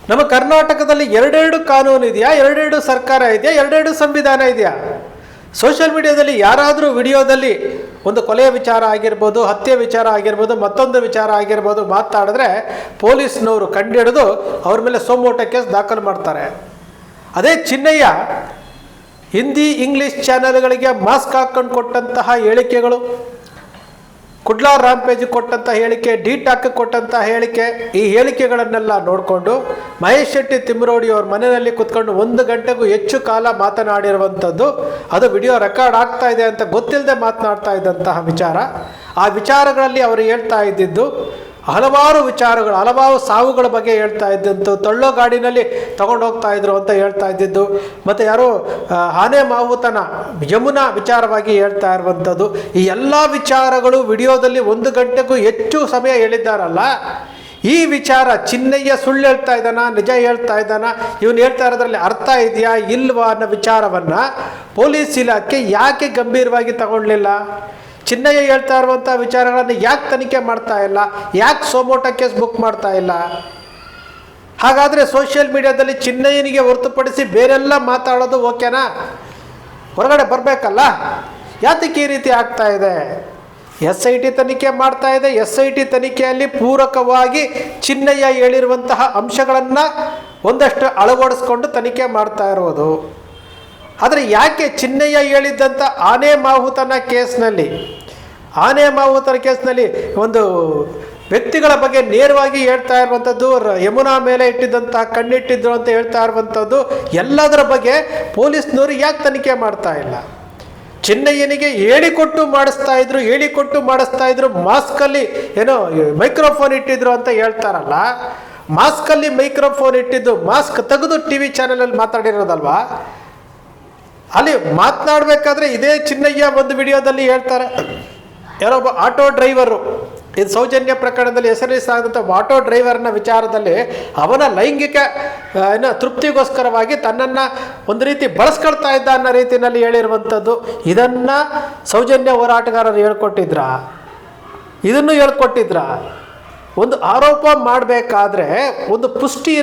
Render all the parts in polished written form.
ನಮ್ಮ ಕರ್ನಾಟಕದಲ್ಲಿ ಎರಡೆರಡು ಕಾನೂನು ಇದೆಯಾ, ಎರಡೆರಡು ಸರ್ಕಾರ ಇದೆಯಾ, ಎರಡೆರಡು ಸಂವಿಧಾನ ಇದೆಯಾ? ಸೋಷಿಯಲ್ ಮೀಡಿಯಾದಲ್ಲಿ ಯಾರಾದರೂ ವಿಡಿಯೋದಲ್ಲಿ ಒಂದು ಕೊಲೆಯ ವಿಚಾರ ಆಗಿರ್ಬೋದು, ಹತ್ಯೆ ವಿಚಾರ ಆಗಿರ್ಬೋದು, ಮತ್ತೊಂದು ವಿಚಾರ ಆಗಿರ್ಬೋದು ಮಾತಾಡಿದ್ರೆ ಪೊಲೀಸ್ನವರು ಕಂಡುಹಿಡಿದು ಅವ್ರ ಮೇಲೆ ಸೋಮೋಟ ಕೇಸ್ ದಾಖಲು ಮಾಡ್ತಾರೆ. ಅದೇ ಚಿನ್ನಯ್ಯ ಹಿಂದಿ ಇಂಗ್ಲೀಷ್ ಚಾನೆಲ್ಗಳಿಗೆ ಮಾಸ್ಕ್ ಹಾಕ್ಕೊಂಡು ಕೊಟ್ಟಂತಹ ಹೇಳಿಕೆಗಳು, ಕುಡ್ಲಾ ರಾಂಪೇಜ್ ಕೊಟ್ಟಂಥ ಹೇಳಿಕೆ, ಡಿ ಟಾಕ್ ಕೊಟ್ಟಂಥ ಹೇಳಿಕೆ, ಈ ಹೇಳಿಕೆಗಳನ್ನೆಲ್ಲ ನೋಡಿಕೊಂಡು ಮಹೇಶ್ ಶೆಟ್ಟಿ ತಿಮ್ಮರೋಡಿ ಅವ್ರ ಮನೆಯಲ್ಲಿ ಕುತ್ಕೊಂಡು 1 ಗಂಟೆಗೂ ಹೆಚ್ಚು ಕಾಲ ಮಾತನಾಡಿರುವಂಥದ್ದು, ಅದು ವಿಡಿಯೋ ರೆಕಾರ್ಡ್ ಆಗ್ತಾ ಇದೆ ಅಂತ ಗೊತ್ತಿಲ್ಲದೆ ಮಾತನಾಡ್ತಾ ಇದ್ದಂತಹ ವಿಚಾರ. ಆ ವಿಚಾರಗಳಲ್ಲಿ ಅವರು ಹೇಳ್ತಾ ಇದ್ದಿದ್ದು ಹಲವಾರು ವಿಚಾರಗಳು, ಹಲವಾರು ಸಾವುಗಳ ಬಗ್ಗೆ ಹೇಳ್ತಾ ಇದ್ದಂಥ, ತಳ್ಳೋ ಗಾಡಿನಲ್ಲಿ ತಗೊಂಡು ಹೋಗ್ತಾ ಇದ್ರು ಅಂತ ಹೇಳ್ತಾ ಇದ್ದಿದ್ದು, ಮತ್ತು ಯಾರೋ ಆನೆ ಮಾವುತನ ಯಮುನಾ ವಿಚಾರವಾಗಿ ಹೇಳ್ತಾ ಇರುವಂಥದ್ದು, ಈ ಎಲ್ಲ ವಿಚಾರಗಳು ವಿಡಿಯೋದಲ್ಲಿ 1 ಗಂಟೆಗೂ ಹೆಚ್ಚು ಸಮಯ ಹೇಳಿದ್ದಾರಲ್ಲ. ಈ ವಿಚಾರ ಚಿನ್ನಯ್ಯ ಸುಳ್ಳು ಹೇಳ್ತಾ ಇದ್ದಾನ, ನಿಜ ಹೇಳ್ತಾ ಇದ್ದಾನ, ಇವನು ಹೇಳ್ತಾ ಇರೋದ್ರಲ್ಲಿ ಅರ್ಥ ಇದೆಯಾ ಇಲ್ವಾ ಅನ್ನೋ ವಿಚಾರವನ್ನು ಪೊಲೀಸ್ ಇಲಾಖೆ ಯಾಕೆ ಗಂಭೀರವಾಗಿ ತಗೊಳ್ಳಿಲ್ಲ? ಚಿನ್ನಯ್ಯ ಹೇಳ್ತಾ ಇರುವಂಥ ವಿಚಾರಗಳನ್ನು ಯಾಕೆ ತನಿಖೆ ಮಾಡ್ತಾ ಇಲ್ಲ? ಯಾಕೆ ಸೋಮೋಟ ಕೇಸ್ ಬುಕ್ ಮಾಡ್ತಾ ಇಲ್ಲ? ಹಾಗಾದರೆ ಸೋಷಿಯಲ್ ಮೀಡಿಯಾದಲ್ಲಿ ಚಿನ್ನಯ್ಯನಿಗೆ ಹೊರತುಪಡಿಸಿ ಬೇರೆಲ್ಲ ಮಾತಾಡೋದು ಓಕೆನಾ? ಹೊರಗಡೆ ಬರಬೇಕಲ್ಲ. ಯಾತಕ್ಕೆ ಈ ರೀತಿ ಆಗ್ತಾ ಇದೆ? SIT ತನಿಖೆ ಮಾಡ್ತಾ ಇದೆ. SIT ತನಿಖೆಯಲ್ಲಿ ಪೂರಕವಾಗಿ ಚಿನ್ನಯ್ಯ ಹೇಳಿರುವಂತಹ ಅಂಶಗಳನ್ನು ಒಂದಷ್ಟು ಅಳವಡಿಸ್ಕೊಂಡು ತನಿಖೆ ಮಾಡ್ತಾ ಇರೋದು. ಆದರೆ ಯಾಕೆ ಚಿನ್ನಯ್ಯ ಹೇಳಿದ್ದಂಥ ಆನೆ ಮಾಹುತನ ಕೇಸ್ನಲ್ಲಿ ಒಂದು ವ್ಯಕ್ತಿಗಳ ಬಗ್ಗೆ ನೇರವಾಗಿ ಹೇಳ್ತಾ ಇರುವಂಥದ್ದು, ಯಮುನಾ ಮೇಲೆ ಇಟ್ಟಿದ್ದಂತಹ ಕಣ್ಣಿಟ್ಟಿದ್ರು ಅಂತ ಹೇಳ್ತಾ ಇರುವಂಥದ್ದು, ಎಲ್ಲದರ ಬಗ್ಗೆ ಪೊಲೀಸ್ನವರು ಯಾಕೆ ತನಿಖೆ ಮಾಡ್ತಾ ಇಲ್ಲ? ಚಿನ್ನಯ್ಯನಿಗೆ ಹೇಳಿಕೊಟ್ಟು ಮಾಡಿಸ್ತಾ ಇದ್ರು, ಮಾಸ್ಕಲ್ಲಿ ಏನೋ ಮೈಕ್ರೋಫೋನ್ ಇಟ್ಟಿದ್ರು ಅಂತ ಹೇಳ್ತಾರಲ್ಲ. ಮಾಸ್ಕಲ್ಲಿ ಮೈಕ್ರೋಫೋನ್ ಇಟ್ಟಿದ್ದು, ಮಾಸ್ಕ್ ತೆಗೆದು TV ಚಾನಲಲ್ಲಿ ಮಾತಾಡಿರೋದಲ್ವಾ? ಅಲ್ಲಿ ಮಾತನಾಡಬೇಕಾದ್ರೆ ಇದೇ ಚಿನ್ನಯ್ಯ ಒಂದು ವಿಡಿಯೋದಲ್ಲಿ ಹೇಳ್ತಾರೆ, ಯಾರೊಬ್ಬ ಆಟೋ ಡ್ರೈವರು, ಇದು ಸೌಜನ್ಯ ಪ್ರಕರಣದಲ್ಲಿ ಹೆಸರಿಸಾದಂಥ ಆಟೋ ಡ್ರೈವರ್ನ ವಿಚಾರದಲ್ಲಿ ಅವನ ಲೈಂಗಿಕ ತೃಪ್ತಿಗೋಸ್ಕರವಾಗಿ ತನ್ನನ್ನು ಒಂದು ರೀತಿ ಬಳಸ್ಕೊಳ್ತಾ ಇದ್ದ ಅನ್ನೋ ರೀತಿಯಲ್ಲಿ ಹೇಳಿರುವಂಥದ್ದು. ಇದನ್ನು ಸೌಜನ್ಯ ಹೋರಾಟಗಾರರು ಇದನ್ನು ಹೇಳ್ಕೊಟ್ಟಿದ್ರ? ಒಂದು ಆರೋಪ ಮಾಡಬೇಕಾದ್ರೆ ಒಂದು ಪುಷ್ಟಿ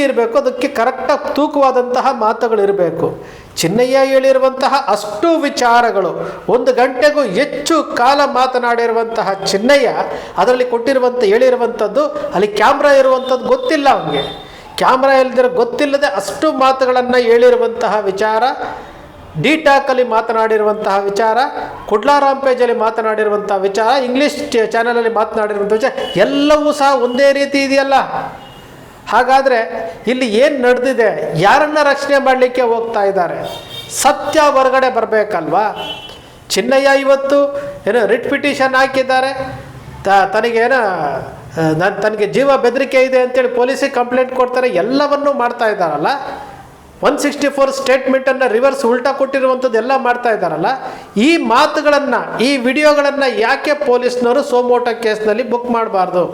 ಇರಬೇಕು, ಅದಕ್ಕೆ ಕರೆಕ್ಟಾಗಿ ತೂಕವಾದಂತಹ ಮಾತುಗಳಿರಬೇಕು. ಚಿನ್ನಯ್ಯ ಹೇಳಿರುವಂತಹ ಅಷ್ಟು ವಿಚಾರಗಳು, 1 ಗಂಟೆಗೂ ಹೆಚ್ಚು ಕಾಲ ಮಾತನಾಡಿರುವಂತಹ ಚಿನ್ನಯ್ಯ ಅದರಲ್ಲಿ ಹೇಳಿರುವಂಥದ್ದು, ಅಲ್ಲಿ ಕ್ಯಾಮ್ರಾ ಇರುವಂಥದ್ದು ಗೊತ್ತಿಲ್ಲ ಅವನಿಗೆ. ಕ್ಯಾಮ್ರಾ ಗೊತ್ತಿಲ್ಲದೆ ಅಷ್ಟು ಮಾತುಗಳನ್ನು ಹೇಳಿರುವಂತಹ ವಿಚಾರ, ಡಿ ಟಾಕಲ್ಲಿ ಮಾತನಾಡಿರುವಂತಹ ವಿಚಾರ, ಕುಡ್ಲಾ ರಾಂಪೇಜಲ್ಲಿ ಮಾತನಾಡಿರುವಂತಹ ವಿಚಾರ, ಇಂಗ್ಲೀಷ್ ಚಾನಲಲ್ಲಿ ಮಾತನಾಡಿರುವಂಥ ವಿಚಾರ ಎಲ್ಲವೂ ಸಹ ಒಂದೇ ರೀತಿ ಇದೆಯಲ್ಲ. ಹಾಗಾದರೆ ಇಲ್ಲಿ ಏನು ನಡೆದಿದೆ? ಯಾರನ್ನ ರಕ್ಷಣೆ ಮಾಡಲಿಕ್ಕೆ ಹೋಗ್ತಾ ಇದ್ದಾರೆ? ಸತ್ಯ ಹೊರಗಡೆ ಬರಬೇಕಲ್ವಾ? ಚಿನ್ನಯ್ಯ ಇವತ್ತು ರಿಟ್ ಪಿಟಿಷನ್ ಹಾಕಿದ್ದಾರೆ, ತನಗೆ ಜೀವ ಬೆದರಿಕೆ ಇದೆ ಅಂತೇಳಿ ಪೊಲೀಸಿಗೆ ಕಂಪ್ಲೇಂಟ್ ಕೊಡ್ತಾರೆ, ಎಲ್ಲವನ್ನೂ ಮಾಡ್ತಾ ಇದ್ದಾರಲ್ಲ. 164 ಸ್ಟೇಟ್ಮೆಂಟನ್ನು ರಿವರ್ಸ್ ಉಲ್ಟಾ ಕೊಟ್ಟಿರುವಂಥದ್ದು ಎಲ್ಲ ಮಾಡ್ತಾ ಇದ್ದಾರಲ್ಲ. ಈ ಮಾತುಗಳನ್ನು, ಈ ವಿಡಿಯೋಗಳನ್ನು ಯಾಕೆ ಪೊಲೀಸ್ನವರು ಸೋಮೋಟ ಕೇಸ್ನಲ್ಲಿ ಬುಕ್ ಮಾಡಬಾರ್ದು?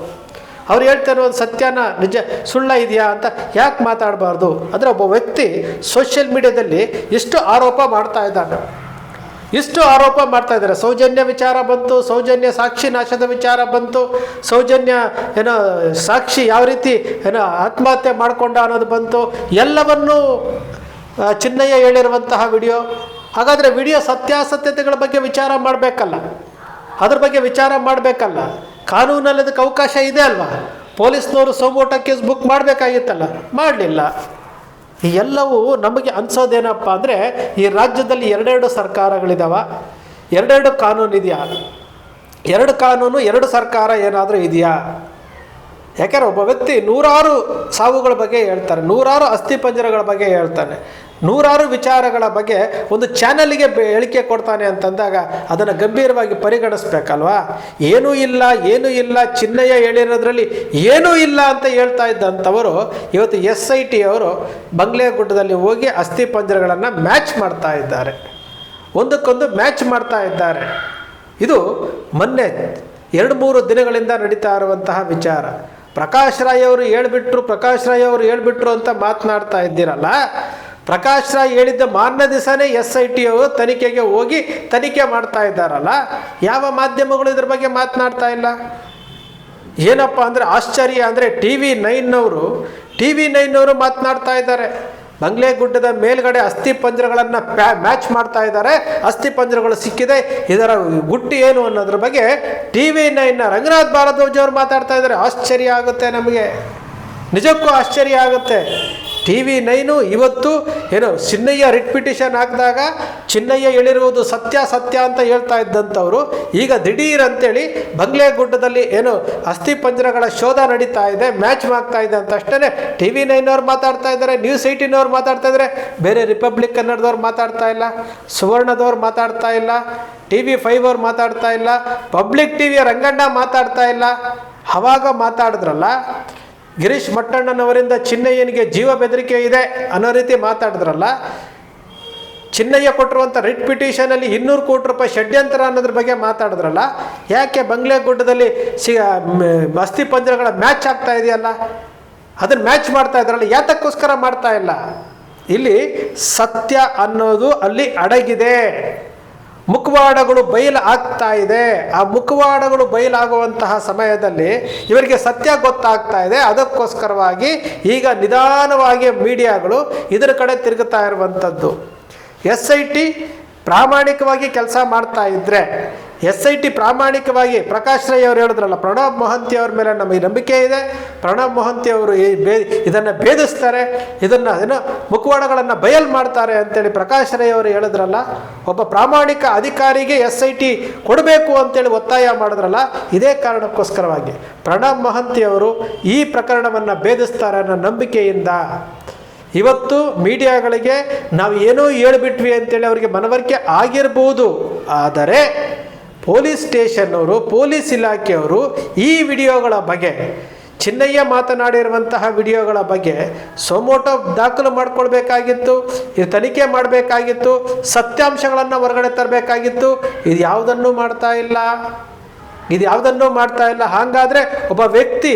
ಅವ್ರು ಹೇಳ್ತಾರೆ ಒಂದು ಸತ್ಯನ ನಿಜ ಸುಳ್ಳ ಇದೆಯಾ ಅಂತ ಯಾಕೆ ಮಾತಾಡಬಾರ್ದು? ಅಂದರೆ ಒಬ್ಬ ವ್ಯಕ್ತಿ ಸೋಷಿಯಲ್ ಮೀಡಿಯಾದಲ್ಲಿ ಎಷ್ಟು ಆರೋಪ ಮಾಡ್ತಾ ಇದ್ದಾರೆ. ಸೌಜನ್ಯ ವಿಚಾರ ಬಂತು, ಸೌಜನ್ಯ ಸಾಕ್ಷಿ ನಾಶದ ವಿಚಾರ ಬಂತು, ಸೌಜನ್ಯ ಸಾಕ್ಷಿ ಯಾವ ರೀತಿ ಆತ್ಮಹತ್ಯೆ ಮಾಡಿಕೊಂಡ ಅನ್ನೋದು ಬಂತು, ಎಲ್ಲವನ್ನೂ ಚಿನ್ನಯ್ಯ ಹೇಳಿರುವಂತಹ ವಿಡಿಯೋ. ಹಾಗಾದರೆ ವಿಡಿಯೋ ಸತ್ಯಾಸತ್ಯತೆಗಳ ಬಗ್ಗೆ ವಿಚಾರ ಮಾಡಬೇಕಲ್ಲ, ಅದ್ರ ಬಗ್ಗೆ ವಿಚಾರ ಮಾಡಬೇಕಲ್ಲ. ಕಾನೂನಲ್ಲಿ ಅದಕ್ಕೆ ಅವಕಾಶ ಇದೆ ಅಲ್ವಾ? ಪೊಲೀಸ್ನವರು ಸೋಮೋಟ ಕೇಸ್ ಬುಕ್ ಮಾಡಬೇಕಾಗಿತ್ತಲ್ಲ, ಮಾಡಲಿಲ್ಲ. ಈ ಎಲ್ಲವೂ ನಮಗೆ ಅನಿಸೋದೇನಪ್ಪ ಅಂದರೆ, ಈ ರಾಜ್ಯದಲ್ಲಿ 2 ಸರ್ಕಾರಗಳಿದ್ದಾವ, 2 ಕಾನೂನು ಇದೆಯಾ? 2 ಕಾನೂನು 2 ಸರ್ಕಾರ ಏನಾದರೂ ಇದೆಯಾ? ಯಾಕೆಂದರೆ ಒಬ್ಬ ವ್ಯಕ್ತಿ 100 ಸಾವುಗಳ ಬಗ್ಗೆ ಹೇಳ್ತಾರೆ, 100 ಅಸ್ಥಿಪಂಜರಗಳ ಬಗ್ಗೆ ಹೇಳ್ತಾನೆ, 100 ವಿಚಾರಗಳ ಬಗ್ಗೆ ಒಂದು ಚಾನಲ್ಗೆ ಹೇಳಿಕೆ ಕೊಡ್ತಾನೆ ಅಂತಂದಾಗ ಅದನ್ನು ಗಂಭೀರವಾಗಿ ಪರಿಗಣಿಸ್ಬೇಕಲ್ವಾ? ಏನೂ ಇಲ್ಲ ಚಿನ್ನಯ್ಯ ಹೇಳಿರೋದ್ರಲ್ಲಿ ಏನೂ ಇಲ್ಲ ಅಂತ ಹೇಳ್ತಾ ಇದ್ದಂಥವರು ಇವತ್ತು SIT ಅವರು ಬಂಗ್ಲೆಗುಡ್ಡದಲ್ಲಿ ಹೋಗಿ ಅಸ್ಥಿಪಂಜರಗಳನ್ನು ಮ್ಯಾಚ್ ಮಾಡ್ತಾ ಇದ್ದಾರೆ, ಒಂದಕ್ಕೊಂದು ಮ್ಯಾಚ್ ಮಾಡ್ತಾ ಇದ್ದಾರೆ. ಇದು ಮೊನ್ನೆ 2-3 ದಿನಗಳಿಂದ ನಡೀತಾ ಇರುವಂತಹ ವಿಚಾರ. ಪ್ರಕಾಶ್ ರಾಯ್ ಅವರು ಹೇಳ್ಬಿಟ್ರು ಅಂತ ಮಾತನಾಡ್ತಾ ಇದ್ದೀರಲ್ಲ. ಪ್ರಕಾಶ್ ರಾಯ್ ಹೇಳಿದ್ದ ಮಾರನೇ ದಿವಸನೇ SIT ಅವರು ತನಿಖೆಗೆ ಹೋಗಿ ತನಿಖೆ ಮಾಡ್ತಾ ಇದ್ದಾರಲ್ಲ. ಯಾವ ಮಾಧ್ಯಮಗಳು ಇದ್ರ ಬಗ್ಗೆ ಮಾತನಾಡ್ತಾ ಇಲ್ಲ? ಏನಪ್ಪ ಅಂದರೆ ಆಶ್ಚರ್ಯ ಅಂದರೆ TV9 ಮಾತನಾಡ್ತಾ ಇದ್ದಾರೆ. ಬಂಗ್ಲೆಗುಡ್ಡದ ಮೇಲ್ಗಡೆ ಅಸ್ಥಿ ಪಂಜರಗಳನ್ನು ಮ್ಯಾಚ್ ಮಾಡ್ತಾ ಇದ್ದಾರೆ. ಅಸ್ಥಿ ಪಂಜರಗಳು ಸಿಕ್ಕಿದೆ, ಇದರ ಗುಟ್ಟು ಏನು ಅನ್ನೋದ್ರ ಬಗ್ಗೆ TV9 ರಂಗನಾಥ್ ಭಾರದ್ವಾಜ್ ಅವರು ಮಾತಾಡ್ತಾ ಇದ್ದಾರೆ. ಆಶ್ಚರ್ಯ ಆಗುತ್ತೆ ನಮಗೆ, ನಿಜಕ್ಕೂ ಆಶ್ಚರ್ಯ ಆಗುತ್ತೆ. TV9 ಇವತ್ತು ಏನು ಚಿನ್ನಯ್ಯ ರಿಟ್ ಪಿಟಿಷನ್ ಹಾಕಿದಾಗ ಚಿನ್ನಯ್ಯ ಹೇಳಿರುವುದು ಸತ್ಯ ಅಂತ ಹೇಳ್ತಾ ಇದ್ದಂಥವ್ರು ಈಗ ದಿಢೀರ್ ಅಂತೇಳಿ ಬಂಗ್ಲೆಗುಡ್ಡದಲ್ಲಿ ಏನು ಅಸ್ಥಿ ಪಂಜರಗಳ ಶೋಧ ನಡೀತಾ ಇದೆ, ಮ್ಯಾಚ್ ಆಗ್ತಾ ಇದೆ ಅಂತ ಅಷ್ಟೇ TV9 ಅವ್ರು ಮಾತಾಡ್ತಾ ಇದ್ದಾರೆ, ನ್ಯೂಸ್ 18 ಅವ್ರು ಮಾತಾಡ್ತಾ ಇದ್ದಾರೆ. ಬೇರೆ ರಿಪಬ್ಲಿಕ್ ಕನ್ನಡದವ್ರು ಮಾತಾಡ್ತಾ ಇಲ್ಲ, ಸುವರ್ಣದವ್ರು ಮಾತಾಡ್ತಾ ಇಲ್ಲ, TV5 ಅವ್ರು ಮಾತಾಡ್ತಾ ಇಲ್ಲ, ಪಬ್ಲಿಕ್ ಟಿವಿಯ ರಂಗಣ್ಣ ಮಾತಾಡ್ತಾ ಇಲ್ಲ. ಅವಾಗ ಮಾತಾಡಿದ್ರಲ್ಲ, ಗಿರೀಶ್ ಮಟ್ಟಣ್ಣನವರಿಂದ ಚಿನ್ನಯ್ಯನಿಗೆ ಜೀವ ಬೆದರಿಕೆ ಇದೆ ಅನ್ನೋ ರೀತಿ ಮಾತಾಡಿದ್ರಲ್ಲ, ಚಿನ್ನಯ್ಯ ಕೊಟ್ಟಿರುವಂಥ ರಿಟ್ ಪಿಟಿಷನಲ್ಲಿ 200 ಕೋಟಿ ರೂಪಾಯಿ ಷಡ್ಯಂತ್ರ ಅನ್ನೋದ್ರ ಬಗ್ಗೆ ಮಾತಾಡಿದ್ರಲ್ಲ, ಯಾಕೆ ಬಂಗ್ಲೆಗುಡ್ಡದಲ್ಲಿ ಅಸ್ಥಿ ಪಂಜರಗಳ ಮ್ಯಾಚ್ ಆಗ್ತಾ ಇದೆಯಲ್ಲ, ಅದನ್ನು ಮ್ಯಾಚ್ ಮಾಡ್ತಾ ಇದ್ರಲ್ಲ, ಯಾತಕ್ಕೋಸ್ಕರ ಮಾಡ್ತಾ ಇಲ್ಲ? ಇಲ್ಲಿ ಸತ್ಯ ಅನ್ನೋದು ಅಲ್ಲಿ ಅಡಗಿದೆ. ಮುಖವಾಡಗಳು ಬಯಲು ಆಗ್ತಾ ಇದೆ. ಆ ಮುಖವಾಡಗಳು ಬಯಲಾಗುವಂತಹ ಸಮಯದಲ್ಲಿ ಇವರಿಗೆ ಸತ್ಯ ಗೊತ್ತಾಗ್ತಾ ಇದೆ. ಅದಕ್ಕೋಸ್ಕರವಾಗಿ ಈಗ ನಿಧಾನವಾಗಿ ಮೀಡಿಯಾಗಳು ಇದರ ಕಡೆ ತಿರುಗುತ್ತಾ ಇರುವಂಥದ್ದು. SIT ಪ್ರಾಮಾಣಿಕವಾಗಿ ಕೆಲಸ ಮಾಡ್ತಾ ಇದ್ದರೆ, SIT ಪ್ರಾಮಾಣಿಕವಾಗಿ ಪ್ರಕಾಶ್ ರೈ ಅವರು ಹೇಳಿದ್ರಲ್ಲ, ಪ್ರಣಬ್ ಮೊಹಂತಿ ಅವ್ರ ಮೇಲೆ ನಮಗೆ ನಂಬಿಕೆ ಇದೆ, ಪ್ರಣಬ್ ಮೊಹಂತಿ ಅವರು ಇದನ್ನು ಭೇದಿಸ್ತಾರೆ, ಇದನ್ನು ಮುಖವಾಡಗಳನ್ನು ಬಯಲು ಮಾಡ್ತಾರೆ ಅಂತೇಳಿ ಪ್ರಕಾಶ್ ರೈ ಅವರು ಹೇಳಿದ್ರಲ್ಲ, ಒಬ್ಬ ಪ್ರಾಮಾಣಿಕ ಅಧಿಕಾರಿಗೆ SIT ಕೊಡಬೇಕು ಅಂತೇಳಿ ಒತ್ತಾಯ ಮಾಡಿದ್ರಲ್ಲ, ಇದೇ ಕಾರಣಕ್ಕೋಸ್ಕರವಾಗಿ ಪ್ರಣಬ್ ಮೊಹಂತಿ ಅವರು ಈ ಪ್ರಕರಣವನ್ನು ಭೇದಿಸ್ತಾರೆ ಅನ್ನೋ ನಂಬಿಕೆಯಿಂದ ಇವತ್ತು ಮೀಡಿಯಾಗಳಿಗೆ ನಾವು ಏನೋ ಹೇಳಿಬಿಟ್ವಿ ಅಂತೇಳಿ ಅವರಿಗೆ ಮನವರಿಕೆ ಆಗಿರ್ಬೋದು. ಆದರೆ ಪೊಲೀಸ್ ಸ್ಟೇಷನ್ನವರು, ಪೊಲೀಸ್ ಇಲಾಖೆಯವರು ಈ ವಿಡಿಯೋಗಳ ಬಗ್ಗೆ, ಚಿನ್ನಯ್ಯ ಮಾತನಾಡಿರುವಂತಹ ವಿಡಿಯೋಗಳ ಬಗ್ಗೆ ಸೊಮೋಟೋ ದಾಖಲು ಮಾಡ್ಕೊಳ್ಬೇಕಾಗಿತ್ತು, ಇದು ತನಿಖೆ ಮಾಡಬೇಕಾಗಿತ್ತು, ಸತ್ಯಾಂಶಗಳನ್ನು ಹೊರಗಡೆ ತರಬೇಕಾಗಿತ್ತು. ಇದು ಯಾವುದನ್ನು ಮಾಡ್ತಾ ಇಲ್ಲ. ಹಾಗಾದರೆ ಒಬ್ಬ ವ್ಯಕ್ತಿ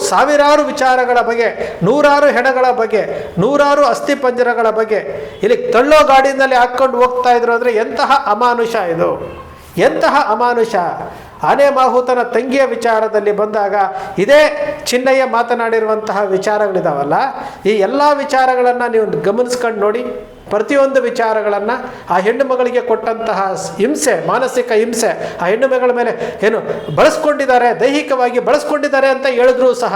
ಸಾವಿರಾರು ವಿಚಾರಗಳ ಬಗ್ಗೆ, ನೂರಾರು ಹೆಣಗಳ ಬಗ್ಗೆ, ನೂರಾರು ಅಸ್ಥಿ ಪಂಜರಗಳ ಬಗ್ಗೆ ಇಲ್ಲಿ ತಳ್ಳೋ ಗಾಡಿನಲ್ಲಿ ಹಾಕ್ಕೊಂಡು ಹೋಗ್ತಾ ಇದ್ರು ಅಂದರೆ ಎಂತಹ ಅಮಾನುಷ ಇದು, ಎಂತಹ ಅಮಾನುಷ. ಆನೆ ಮಾಹುತನ ತಂಗಿಯ ವಿಚಾರದಲ್ಲಿ ಬಂದಾಗ ಇದೇ ಚಿನ್ನಯ್ಯ ಮಾತನಾಡಿರುವಂತಹ ವಿಚಾರಗಳಿದಾವಲ್ಲ, ಈ ಎಲ್ಲ ವಿಚಾರಗಳನ್ನು ನೀವು ಗಮನಿಸ್ಕೊಂಡು ನೋಡಿ. ಪ್ರತಿಯೊಂದು ವಿಚಾರಗಳನ್ನು ಆ ಹೆಣ್ಣು ಮಗಳಿಗೆ ಕೊಟ್ಟಂತಹ ಹಿಂಸೆ, ಮಾನಸಿಕ ಹಿಂಸೆ ಆ ಹೆಣ್ಣು ಮಗಳ ಮೇಲೆ ಏನು ಬಳಸ್ಕೊಂಡಿದ್ದಾರೆ, ದೈಹಿಕವಾಗಿ ಬಳಸ್ಕೊಂಡಿದ್ದಾರೆ ಅಂತ ಹೇಳಿದ್ರೂ ಸಹ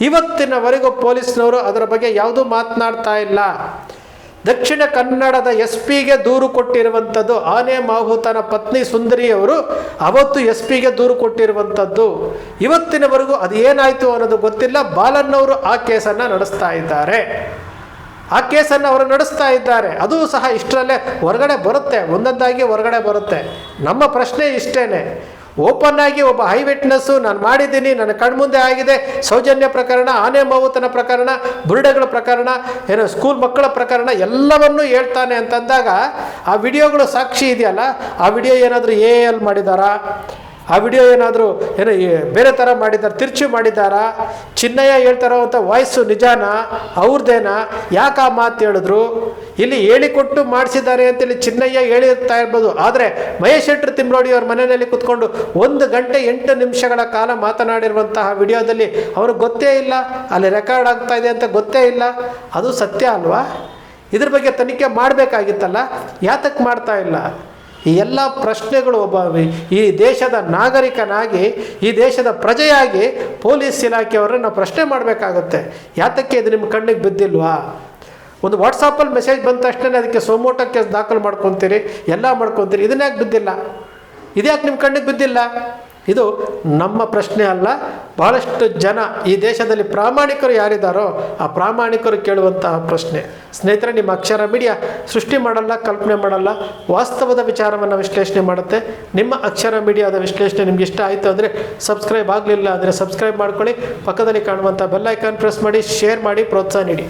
ಇವತ್ತಿನವರೆಗೂ ಪೊಲೀಸ್ನವರು ಅದರ ಬಗ್ಗೆ ಯಾವುದೂ ಮಾತನಾಡ್ತಾ ಇಲ್ಲ. ದಕ್ಷಿಣ ಕನ್ನಡದ SP ದೂರು ಕೊಟ್ಟಿರುವಂಥದ್ದು ಆನೆ ಮಾಹುತನ ಪತ್ನಿ ಸುಂದರಿಯವರು ಅವತ್ತು SP ದೂರು ಕೊಟ್ಟಿರುವಂಥದ್ದು. ಇವತ್ತಿನವರೆಗೂ ಅದು ಏನಾಯಿತು ಅನ್ನೋದು ಗೊತ್ತಿಲ್ಲ. ಬಾಲನ್ನವರು ಆ ಕೇಸನ್ನು ನಡೆಸ್ತಾ ಇದ್ದಾರೆ. ಅದು ಸಹ ಇಷ್ಟರಲ್ಲೇ ಹೊರಗಡೆ ಬರುತ್ತೆ, ಒಂದೊಂದಾಗಿ ಹೊರಗಡೆ ಬರುತ್ತೆ. ನಮ್ಮ ಪ್ರಶ್ನೆ ಇಷ್ಟೇನೆ, ಓಪನ್ ಆಗಿ ಒಬ್ಬ ಹೈ ವಿಟ್ನೆಸ್ಸು ನಾನು ಮಾಡಿದ್ದೀನಿ, ನನ್ನ ಕಣ್ಮುಂದೆ ಆಗಿದೆ, ಸೌಜನ್ಯ ಪ್ರಕರಣ, ಆನೆ ಮಾವುತನ ಪ್ರಕರಣ, ಬುರುಡೆಗಳ ಪ್ರಕರಣ, ಸ್ಕೂಲ್ ಮಕ್ಕಳ ಪ್ರಕರಣ ಎಲ್ಲವನ್ನೂ ಹೇಳ್ತಾನೆ ಅಂತಂದಾಗ ಆ ವಿಡಿಯೋಗಳು ಸಾಕ್ಷಿ ಇದೆಯಲ್ಲ, ಆ ವಿಡಿಯೋ ಏನಾದರೂ AL ಮಾಡಿದಾರಾ, ಆ ವಿಡಿಯೋ ಏನಾದರೂ ಬೇರೆ ಥರ ಮಾಡಿದ್ದಾರೆ, ತಿರ್ಚು ಮಾಡಿದ್ದಾರಾ, ಚಿನ್ನಯ್ಯ ಹೇಳ್ತಾರೋವಂಥ ವಾಯ್ಸು ನಿಜಾನಾ, ಅವ್ರದ್ದೇನಾ, ಯಾಕೆ ಆ ಮಾತು ಹೇಳಿದ್ರು, ಇಲ್ಲಿ ಹೇಳಿಕೊಟ್ಟು ಮಾಡಿಸಿದ್ದಾರೆ ಅಂತೇಳಿ ಚಿನ್ನಯ್ಯ ಹೇಳಿರ್ತಾ ಇರ್ಬೋದು. ಆದರೆ ಮಹೇಶ್ ಶೆಟ್ಟಿ ತಿಮ್ರೋಡಿ ಅವ್ರ ಮನೆಯಲ್ಲಿ ಕೂತ್ಕೊಂಡು 1 ಗಂಟೆ 8 ನಿಮಿಷಗಳ ಕಾಲ ಮಾತನಾಡಿರುವಂತಹ ವಿಡಿಯೋದಲ್ಲಿ ಅವ್ರಿಗೆ ಗೊತ್ತೇ ಇಲ್ಲ, ಅಲ್ಲಿ ರೆಕಾರ್ಡ್ ಆಗ್ತಾ ಇದೆ ಅಂತ ಗೊತ್ತೇ ಇಲ್ಲ. ಅದು ಸತ್ಯ ಅಲ್ವಾ? ಇದ್ರ ಬಗ್ಗೆ ತನಿಖೆ ಮಾಡಬೇಕಾಗಿತ್ತಲ್ಲ, ಯಾತಕ್ಕೆ ಮಾಡ್ತಾ ಇಲ್ಲ? ಈ ಎಲ್ಲ ಪ್ರಶ್ನೆಗಳು ಈ ದೇಶದ ನಾಗರಿಕನಾಗಿ, ಈ ದೇಶದ ಪ್ರಜೆಯಾಗಿ ಪೊಲೀಸ್ ಇಲಾಖೆಯವರನ್ನು ನಾವು ಪ್ರಶ್ನೆ ಮಾಡಬೇಕಾಗುತ್ತೆ. ಯಾತಕ್ಕೆ ಇದು ನಿಮ್ಮ ಕಣ್ಣಿಗೆ ಬಿದ್ದಿಲ್ವಾ? ಒಂದು ವಾಟ್ಸಾಪಲ್ಲಿ ಮೆಸೇಜ್ ಬಂದ ತಕ್ಷಣ ಅದಕ್ಕೆ ಸೊಮೋಟೋ ಕೇಸ್ ದಾಖಲು ಮಾಡ್ಕೊತೀರಿ, ಎಲ್ಲ ಮಾಡ್ಕೊತೀರಿ, ಇದನ್ಯಾಕೆ ಬಿದ್ದಿಲ್ಲ? ಇದ್ಯಾಕೆ ನಿಮ್ಮ ಕಣ್ಣಿಗೆ ಬಿದ್ದಿಲ್ಲ? ಇದು ನಮ್ಮ ಪ್ರಶ್ನೆ ಅಲ್ಲ. ಬಹಳಷ್ಟು ಜನ ಈ ದೇಶದಲ್ಲಿ ಪ್ರಾಮಾಣಿಕರು ಯಾರಿದ್ದಾರೋ ಆ ಪ್ರಾಮಾಣಿಕರು ಕೇಳುವಂತಹ ಪ್ರಶ್ನೆ. ಸ್ನೇಹಿತರೆ, ನಿಮ್ಮ ಅಕ್ಷರ ಮೀಡಿಯಾ ಸೃಷ್ಟಿ ಮಾಡಲ್ಲ, ಕಲ್ಪನೆ ಮಾಡಲ್ಲ, ವಾಸ್ತವದ ವಿಚಾರವನ್ನು ವಿಶ್ಲೇಷಣೆ ಮಾಡುತ್ತೆ. ನಿಮ್ಮ ಅಕ್ಷರ ಮೀಡಿಯಾದ ವಿಶ್ಲೇಷಣೆ ನಿಮ್ಗೆ ಇಷ್ಟ ಆಯಿತು ಅಂದರೆ ಸಬ್ಸ್ಕ್ರೈಬ್ ಆಗಲಿಲ್ಲ ಅಂದರೆ ಸಬ್ಸ್ಕ್ರೈಬ್ ಮಾಡ್ಕೊಳ್ಳಿ. ಪಕ್ಕದಲ್ಲಿ ಕಾಣುವಂಥ ಬೆಲ್ ಐಕಾನ್ ಪ್ರೆಸ್ ಮಾಡಿ, ಶೇರ್ ಮಾಡಿ, ಪ್ರೋತ್ಸಾಹ ನೀಡಿ.